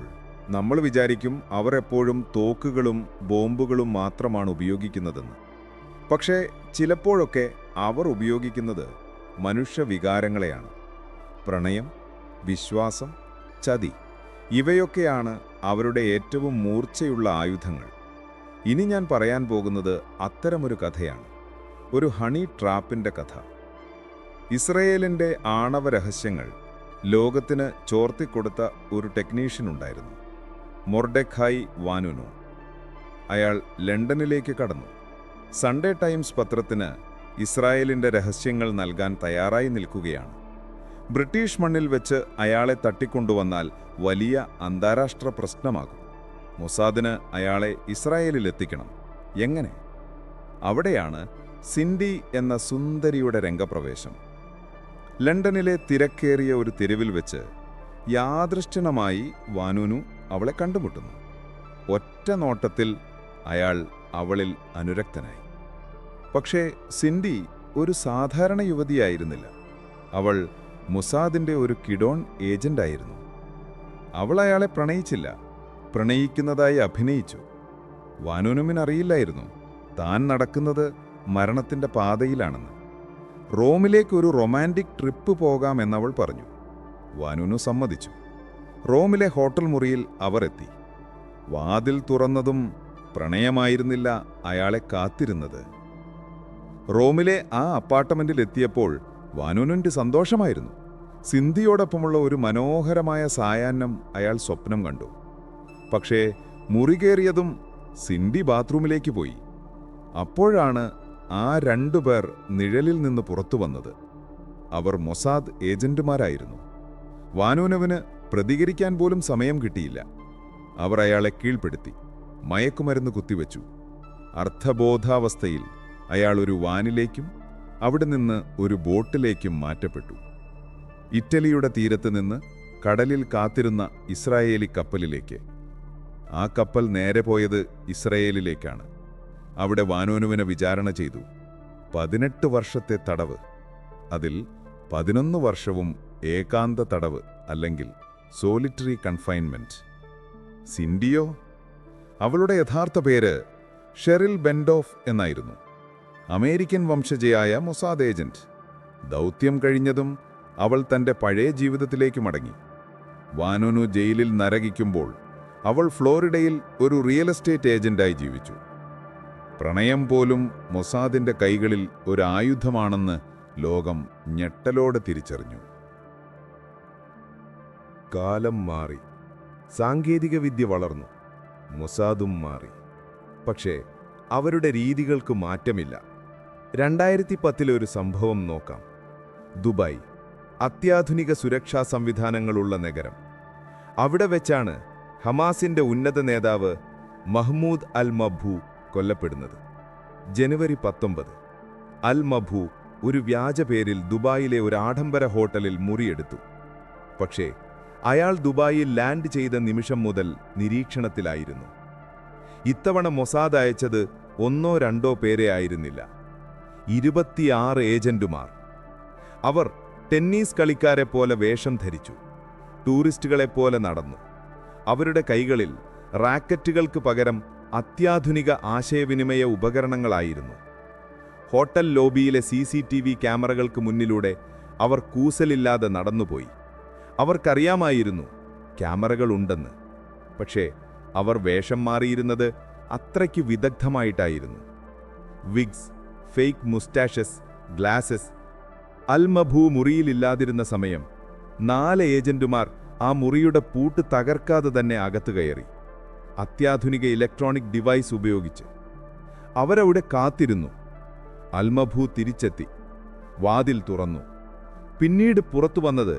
നമ്മൾ വിചാരിക്കും അവർ എപ്പോഴും തോക്കുകളും ബോംബുകളും മാത്രമാണ് ഉപയോഗിക്കുന്നതെന്ന്. പക്ഷേ ചിലപ്പോഴൊക്കെ അവർ ഉപയോഗിക്കുന്നത് മനുഷ്യവികാരങ്ങളെയാണ്. പ്രണയം, വിശ്വാസം, ചതി, ഇവയൊക്കെയാണ് അവരുടെ ഏറ്റവും മൂർച്ചയുള്ള ആയുധങ്ങൾ. ഇനി ഞാൻ പറയാൻ പോകുന്നത് അത്തരമൊരു കഥയാണ്. ഒരു ഹണി ട്രാപ്പിന്റെ കഥ. ഇസ്രയേലിന്റെ ആണവ രഹസ്യങ്ങൾ ലോകത്തിന് ചോർത്തിക്കൊടുത്ത ഒരു ടെക്നീഷ്യൻ ഉണ്ടായിരുന്നു, മൊർഡെഖായ് വാനുനു. അയാൾ ലണ്ടനിലേക്ക് കടന്നു. സൺഡേ ടൈംസ് പത്രത്തിന് ഇസ്രായേലിന്റെ രഹസ്യങ്ങൾ നൽകാൻ തയ്യാറായി നിൽക്കുകയാണ്. ബ്രിട്ടീഷ് മണ്ണിൽ വെച്ച് അയാളെ തട്ടിക്കൊണ്ടുവന്നാൽ വലിയ അന്താരാഷ്ട്ര പ്രശ്നമാകും. മൊസാദിന് അയാളെ ഇസ്രായേലിലെത്തിക്കണം. എങ്ങനെ? അവിടെയാണ് സിൻഡി എന്ന സുന്ദരിയുടെ രംഗപ്രവേശം. ലണ്ടനിലെ തിരക്കേറിയ ഒരു തെരുവിൽ വെച്ച് യാദൃശ്ചികമായി വാനുനു അവളെ കണ്ടുമുട്ടുന്നു. ഒറ്റ നോട്ടത്തിൽ അയാൾ അവളിൽ അനുരക്തനായി. പക്ഷേ സിൻഡി ഒരു സാധാരണ യുവതിയായിരുന്നില്ല. അവൾ മൊസാദിന്റെ ഒരു കിഡോൺ ഏജന്റായിരുന്നു. അവൾ അയാളെ പ്രണയിച്ചില്ല, പ്രണയിക്കുന്നതായി അഭിനയിച്ചു. വാനുനുവിനറിയില്ലായിരുന്നു താൻ നടക്കുന്നത് മരണത്തിന്റെ പാതയിലാണെന്ന്. റോമിലേക്ക് ഒരു റൊമാൻറ്റിക് ട്രിപ്പ് പോകാമെന്നവൾ പറഞ്ഞു. വാനുനു സമ്മതിച്ചു. റോമിലെ ഹോട്ടൽ മുറിയിൽ അവർ എത്തി. വാതിൽ തുറന്നതും പ്രണയമായിരുന്നില്ല അയാളെ കാത്തിരുന്നത്. റോമിലെ ആ അപ്പാർട്ട്മെന്റിൽ എത്തിയപ്പോൾ വാനുനുവിന്റെ സന്തോഷമായിരുന്നു. സിന്ധിയോടൊപ്പമുള്ള ഒരു മനോഹരമായ സായാഹ്നം അയാൾ സ്വപ്നം കണ്ടു. പക്ഷേ മുറി കയറിയതും സിൻഡി ബാത്റൂമിലേക്ക് പോയി. അപ്പോഴാണ് ആ 2 പേർ നിഴലിൽ നിന്ന് പുറത്തു വന്നത്. അവർ മൊസാദ് ഏജന്റുമാരായിരുന്നു. വാനുനുവിന് പ്രതികരിക്കാൻ പോലും സമയം കിട്ടിയില്ല. അവർ അയാളെ കീഴ്പ്പെടുത്തി, മയക്കുമരുന്ന് കുത്തിവെച്ചു. അർത്ഥബോധാവസ്ഥയിൽ അയാൾ ഒരു വാനിലേക്കും അവിടെ നിന്ന് ഒരു ബോട്ടിലേക്കും മാറ്റപ്പെട്ടു. ഇറ്റലിയുടെ തീരത്ത് നിന്ന് കടലിൽ കാത്തിരുന്ന ഇസ്രായേലി കപ്പലിലേക്ക്. ആ കപ്പൽ നേരെ പോയത് ഇസ്രായേലിലേക്കാണ്. അവിടെ വാനുനുവിനെ വിചാരണ ചെയ്തു. 18 വർഷത്തെ തടവ്. അതിൽ 11 വർഷവും ഏകാന്ത തടവ് അല്ലെങ്കിൽ സോളിറ്ററി കൺഫൈൻമെന്റ്. സിൻഡിയോ അവളുടെ യഥാർത്ഥ പേര് ഷെറിൽ ബെൻഡോഫ് എന്നായിരുന്നു. അമേരിക്കൻ വംശജയായ മൊസാദ് ഏജന്റ്. ദൗത്യം കഴിഞ്ഞതും അവൾ തന്റെ പഴയ ജീവിതത്തിലേക്ക് മടങ്ങി. വാനോനു ജയിലിൽ നരകിക്കുമ്പോൾ അവൾ ഫ്ലോറിഡയിൽ ഒരു റിയൽ എസ്റ്റേറ്റ് ഏജന്റായി ജീവിച്ചു. പ്രണയം പോലും മൊസാദിന്റെ കൈകളിൽ ഒരു ആയുധമാണെന്ന് ലോകം ഞെട്ടലോടെ തിരിച്ചറിഞ്ഞു. കാലം മാറി, സാങ്കേതികവിദ്യ വളർന്നു, മൊസാദും മാറി. പക്ഷേ അവരുടെ രീതികൾക്ക് മാറ്റമില്ല. 2010 ഒരു സംഭവം നോക്കാം. ദുബായ്, അത്യാധുനിക സുരക്ഷാ സംവിധാനങ്ങളുള്ള നഗരം. അവിടെ വെച്ചാണ് ഹമാസിന്റെ ഉന്നത നേതാവ് മഹ്മൂദ് അൽ മബ്ഹൂ കൊല്ലപ്പെടുന്നത്. ജനുവരി 19 അൽ മബ്ഹൂ ഒരു വ്യാജ പേരിൽ ദുബായിലെ ഒരു ആഡംബര ഹോട്ടലിൽ മുറിയെടുത്തു. പക്ഷേ അയാൾ ദുബായിൽ ലാൻഡ് ചെയ്ത നിമിഷം മുതൽ നിരീക്ഷണത്തിലായിരുന്നു. ഇത്തവണ മൊസാദ് അയച്ചത് 1-2 പേരെ ആയിരുന്നില്ല, 26 ഏജന്റുമാർ. അവർ ടെന്നീസ് കളിക്കാരെ പോലെ വേഷം ധരിച്ചു, ടൂറിസ്റ്റുകളെപ്പോലെ നടന്നു. അവരുടെ കൈകളിൽ റാക്കറ്റുകൾക്ക് പകരം അത്യാധുനിക ആശയവിനിമയ ഉപകരണങ്ങളായിരുന്നു. ഹോട്ടൽ ലോബിയിലെ CCTV ക്യാമറകൾക്ക് മുന്നിലൂടെ അവർ കൂസലില്ലാതെ നടന്നുപോയി. അവർക്കറിയാമായിരുന്നു ക്യാമറകളുണ്ടെന്ന്. പക്ഷേ അവർ വേഷം മാറിയിരുന്നത് അത്രയ്ക്ക് വിദഗ്ധമായിട്ടായിരുന്നു. വിഗ്സ്, ഫേക്ക് മുസ്റ്റാഷസ്, ഗ്ലാസസ്. അൽ മബ്ഹൂ മുറിയിലില്ലാതിരുന്ന സമയം 4 ഏജന്റുമാർ ആ മുറിയുടെ പൂട്ട് തകർക്കാതെ തന്നെ അകത്തു കയറി, അത്യാധുനിക ഇലക്ട്രോണിക് ഡിവൈസ് ഉപയോഗിച്ച്. അവരവിടെ കാത്തിരുന്നു. അൽ മബ്ഹൂ തിരിച്ചെത്തി, വാതിൽ തുറന്നു. പിന്നീട് പുറത്തു വന്നത്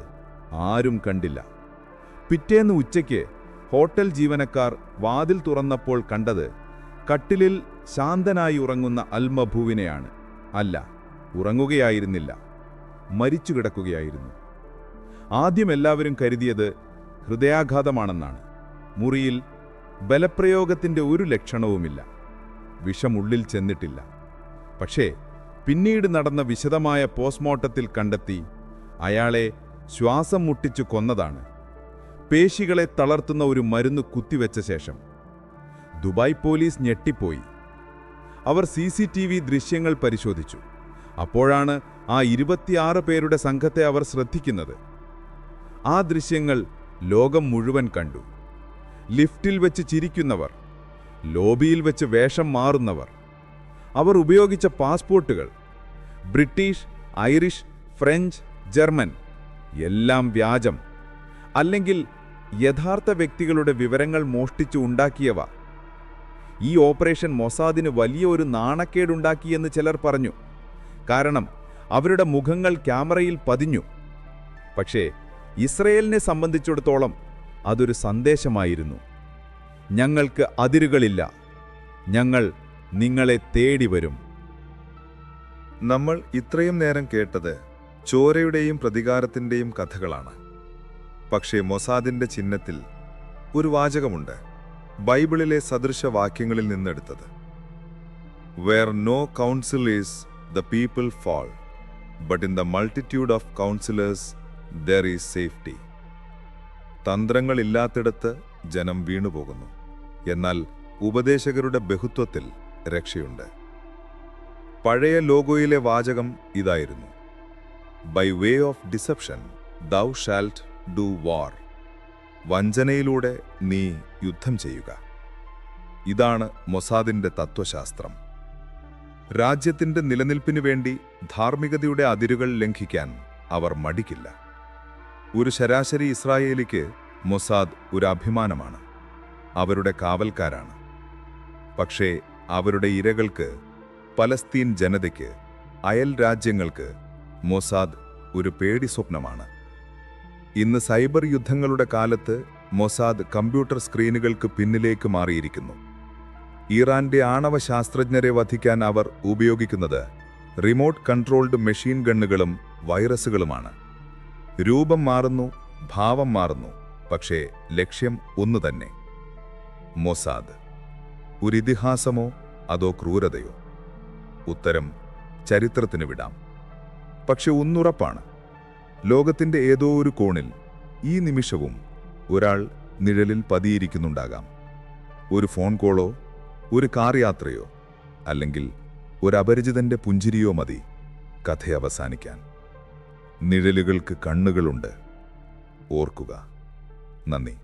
ആരും കണ്ടില്ല. പിറ്റേന്ന് ഉച്ചയ്ക്ക് ഹോട്ടൽ ജീവനക്കാർ വാതിൽ തുറന്നപ്പോൾ കണ്ടത് കട്ടിലിൽ ശാന്തനായി ഉറങ്ങുന്ന അൽ മബ്ഹൂവിനെയാണ്. അല്ല, ഉറങ്ങുകയായിരുന്നില്ല, മരിച്ചു കിടക്കുകയായിരുന്നു. ആദ്യം എല്ലാവരും കരുതിയത് ഹൃദയാഘാതമാണെന്നാണ്. മുറിയിൽ ബലപ്രയോഗത്തിന്റെ ഒരു ലക്ഷണവുമില്ല, വിഷമുള്ളിൽ ചെന്നിട്ടില്ല. പക്ഷേ പിന്നീട് നടന്ന വിശദമായ പോസ്റ്റ്മോർട്ടത്തിൽ കണ്ടെത്തി അയാളെ ശ്വാസം മുട്ടിച്ചു കൊന്നതാണ്. പേശികളെ തളർത്തുന്ന ഒരു മരുന്ന് കുത്തിവെച്ച ശേഷം. ദുബായ് പോലീസ് ഞെട്ടിപ്പോയി. അവർ CCTV ദൃശ്യങ്ങൾ പരിശോധിച്ചു. അപ്പോഴാണ് ആ 26 പേരുടെ സംഘത്തെ അവർ ശ്രദ്ധിക്കുന്നത്. ആ ദൃശ്യങ്ങൾ ലോകം മുഴുവൻ കണ്ടു. ലിഫ്റ്റിൽ വെച്ച് ചിരിക്കുന്നവർ, ലോബിയിൽ വെച്ച് വേഷം മാറുന്നവർ. അവർ ഉപയോഗിച്ച പാസ്പോർട്ടുകൾ ബ്രിട്ടീഷ്, ഐറിഷ്, ഫ്രഞ്ച്, ജർമ്മൻ, എല്ലാം വ്യാജം, അല്ലെങ്കിൽ യഥാർത്ഥ വ്യക്തികളുടെ വിവരങ്ങൾ മോഷ്ടിച്ചു ഉണ്ടാക്കിയവ. ഈ ഓപ്പറേഷൻ മൊസാദിന് വലിയ ഒരു നാണക്കേടുണ്ടാക്കിയെന്ന് ചിലർ പറഞ്ഞു. കാരണം അവരുടെ മുഖങ്ങൾ ക്യാമറയിൽ പതിഞ്ഞു. പക്ഷേ ഇസ്രയേലിനെ സംബന്ധിച്ചിടത്തോളം അതൊരു സന്ദേശമായിരുന്നു. ഞങ്ങൾക്ക് അതിരുകളില്ല, ഞങ്ങൾ നിങ്ങളെ തേടി വരും. നമ്മൾ ഇത്രയും നേരം കേട്ടത് ചോരയുടെയും പ്രതികാരത്തിന്റെയും കഥകളാണ്. പക്ഷേ മൊസാദിന്റെ ചിഹ്നത്തിൽ ഒരു വാചകമുണ്ട്, ബൈബിളിലെ സദൃശവാക്യങ്ങളിൽ നിന്നെടുത്തത്. Where no counsel is the people fall, but in the multitude of counsellors there is safety. തന്ത്രങ്ങളില്ലാത്തിടത്ത് ജനം വീണുപോകുന്നു, എന്നാൽ ഉപദേശകരുടെ ബഹുത്വത്തിൽ രക്ഷയുണ്ട്. പഴയ ലോഗോയിലെ വാചകം ഇതായിരുന്നു, by way of deception thou shalt do war. വഞ്ചനയിലൂടെ നീ യുദ്ധം ചെയ്യുക. ഇതാണ് മൊസാദിന്റെ തത്വശാസ്ത്രം. രാജ്യത്തിന്റെ നിലനിൽപ്പിനു വേണ്ടി ധാർമ്മികതയുടെ അതിരുകൾ ലംഘിക്കാൻ അവർ മടിക്കില്ല. ഒരു ശരാശരി ഇസ്രായേലിക്ക് മൊസാദ് ഒരു അഭിമാനമാണ്, അവരുടെ കാവൽക്കാരാണ്. പക്ഷേ അവരുടെ ഇരകൾക്ക്, പലസ്തീൻ ജനതയ്ക്ക്, അയൽ രാജ്യങ്ങൾക്ക് മൊസാദ് ഒരു പേടി സ്വപ്നമാണ്. ഇന്ന് സൈബർ യുദ്ധങ്ങളുടെ കാലത്ത് മൊസാദ് കമ്പ്യൂട്ടർ സ്ക്രീനുകൾക്ക് പിന്നിലേക്ക് മാറിയിരിക്കുന്നു. ഇറാന്റെ ആണവ ശാസ്ത്രജ്ഞരെ വധിക്കാൻ അവർ ഉപയോഗിക്കുന്നത് റിമോട്ട് കൺട്രോൾഡ് മെഷീൻ ഗണ്ണുകളും വൈറസുകളുമാണ്. രൂപം മാറുന്നു, ഭാവം മാറുന്നു, പക്ഷേ ലക്ഷ്യം ഒന്നുതന്നെ. മൊസാദ് ഒരു ഇതിഹാസമോ അതോ ക്രൂരതയോ? ഉത്തരം ചരിത്രത്തിന് വിടാം. പക്ഷെ ഒന്നുറപ്പാണ്, ലോകത്തിന്റെ ഏതോ ഒരു കോണിൽ ഈ നിമിഷവും ഒരാൾ നിഴലിൽ പതിയിരിക്കുന്നുണ്ടാകാം. ഒരു ഫോൺ കോളോ ഒരു കാർ യാത്രയോ അല്ലെങ്കിൽ ഒരു അപരിചിതന്റെ പുഞ്ചിരിയോ മതി കഥ അവസാനിക്കാൻ. നിഴലുകൾക്ക് കണ്ണുകളുണ്ട്. ഓർക്കുക. നന്ദി.